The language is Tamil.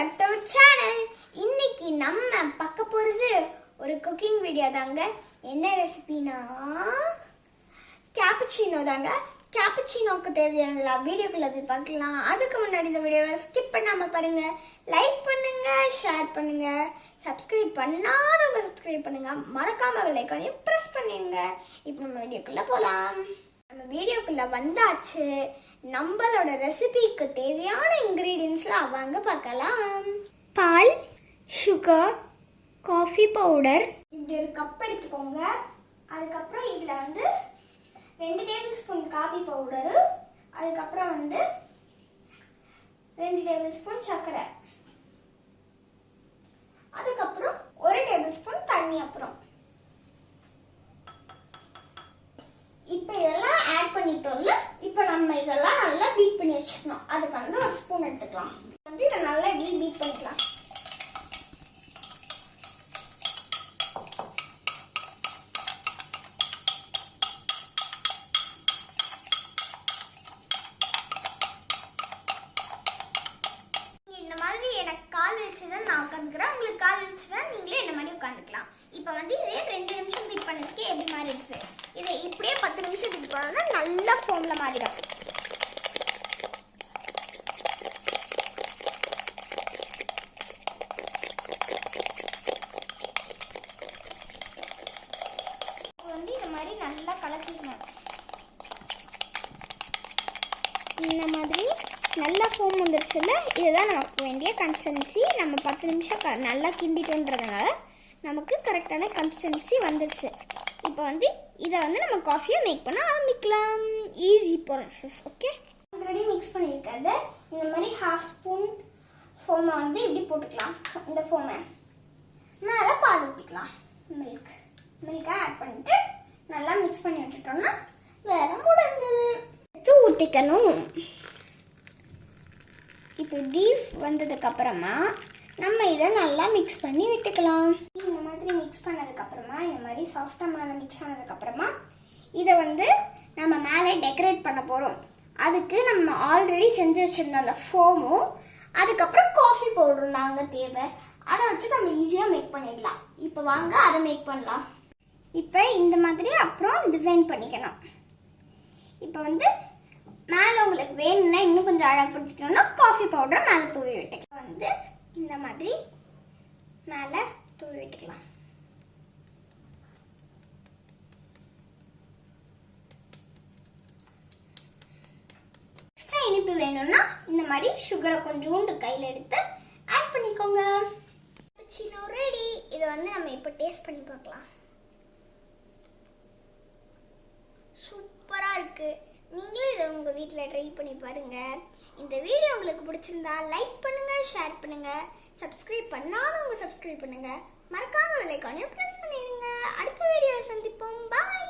Back to our channel. இன்னைக்கு நம்ம பார்க்க போறது ஒரு குக்கிங் வீடியோ தாங்க. என்ன ரெசிபினா கேப்புச்சினோ தாங்க. கேப்புச்சினோக்கு தேவையான வீடியோக்குள்ள போய் பார்க்கலாம். அதுக்கு முன்னாடி இந்த வீடியோவை ஸ்கிப் பண்ணாம பாருங்க. லைக் பண்ணுங்க, ஷேர் பண்ணுங்க, சப்ஸ்கிரைப் பண்ணாதவங்க சப்ஸ்கிரைப் பண்ணுங்க, மறக்காம பெல் ஐகானையும் பிரஸ் பண்ணிடுங்க. இப்போ நம்ம வீடியோக்குள்ள போலாம். நம்ம வீடியோக்குள்ள வந்தாச்சு. நம்மளோட ரெசிபிக்கு தேவையான இன்கிரீடியன்ஸ்லாம் வாங்க பார்க்கலாம். பால், சுகர், காஃபி பவுடர், இப்படி ஒரு கப் எடுத்துக்கோங்க. அதுக்கப்புறம் இதில் 2 டேபிள் ஸ்பூன் காஃபி பவுடரு, அதுக்கப்புறம் 2 டேபிள் ஸ்பூன் சர்க்கரை, அதுக்கப்புறம் 1 டேபிள் ஸ்பூன் தண்ணி. அப்புறம் இப்போ இதெல்லாம் ஆட் பண்ணிட்டோம்ல. இப்போ நம்ம இதெல்லாம் நல்லா பீட் பண்ணி வச்சுக்கணும். அதுக்கு ஒரு ஸ்பூன் எடுத்துக்கலாம். இதை நல்லா இப்படி பீட் பண்ணிக்கலாம். இந்த மாதிரி எனக்கு கால் வச்சுதான் நான் உட்காந்துக்கிறேன். உங்களுக்கு கால் வச்சுதான் நீங்களே இந்த மாதிரி உட்காந்துக்கலாம். இப்போ இதே 2 நிமிஷம் பீட் பண்ணதுக்கு எப்படி மாதிரி இருக்கு. இதை இப்படியே 10 நிமிஷம் பீட் பண்ணோம்னா நல்லா ஃபோம்ல மாறிடும். இந்த மாதிரி நல்லா கலக்கிக்கணும். இந்த மாதிரி நல்லா ஃபோம் வந்துருச்சுல. இதுதான் நமக்கு வேண்டிய கன்சிஸ்டன்சி. நம்ம 10 நிமிஷம் நல்லா கிண்டிட்டோன்றதுனால நமக்கு கரெக்டான கன்சிஸ்டன்சி வந்துருச்சு. இப்போ இதை நம்ம காஃபியை மேக் பண்ண ஆரம்பிக்கலாம். Easy process. Okay, already mix பண்ணியிருக்காது. இந்த மாதிரி 1/2 ஸ்பூன் ஃபோமை இப்படி போட்டுக்கலாம். இந்த ஃபோமை நல்லா பால் ஊற்றிக்கலாம். மில்கை ஆட் பண்ணிட்டு நல்லா மிக்ஸ் பண்ணி விட்டுட்டோம்னா வேற முடிஞ்சது. எடுத்து ஊற்றிக்கணும். இப்போ டீப் வந்ததுக்கப்புறமா நம்ம இதை நல்லா மிக்ஸ் பண்ணி விட்டுக்கலாம். இந்த மாதிரி மிக்ஸ் பண்ணதுக்கப்புறமா இந்த மாதிரி சாஃப்டாக மிக்ஸ் ஆனதுக்கப்புறமா இதை நம்ம மேலே டெக்கரேட் பண்ண போகிறோம். அதுக்கு நம்ம ஆல்ரெடி செஞ்சு வச்சுருந்த அந்த ஃபோமும் அதுக்கப்புறம் காஃபி பவுடரும் தாங்க தேவை. அதை வச்சு நம்ம ஈஸியாக மேக் பண்ணிடலாம். இப்போ வாங்க அதை மேக் பண்ணலாம். இப்போ இந்த மாதிரி அப்புறம் டிசைன் பண்ணிக்கணும். இப்போ மேலே உங்களுக்கு வேணும்னா இன்னும் கொஞ்சம் அழகுபடுத்திக்கணும்னா காஃபி பவுடர் மேலே தூவி விட்டுக்கலாம். இந்த மாதிரி மேலே தூவி விட்டுக்கலாம். எக்ஸ்ட்ரா இனிப்பு வேணும்னா இந்த மாதிரி சுகரை கொஞ்சோண்டு கையில் எடுத்து ஆட் பண்ணிக்கோங்க. Cappuccino ready. இதை நம்ம இப்போ டேஸ்ட் பண்ணி பார்க்கலாம். சூப்பராக இருக்குது. நீங்களும் இதை உங்கள் வீட்டில் ட்ரை பண்ணி பாருங்கள். இந்த வீடியோ உங்களுக்கு பிடிச்சிருந்தா லைக் பண்ணுங்கள், ஷேர் பண்ணுங்கள், சப்ஸ்கிரைப் பண்ணாதவங்க சப்ஸ்கிரைப் பண்ணுங்கள், மறக்காம பெல் ஐகானையும் ப்ரெஸ் பண்ணிடுங்க. அடுத்த வீடியோவை சந்திப்போம். பாய்.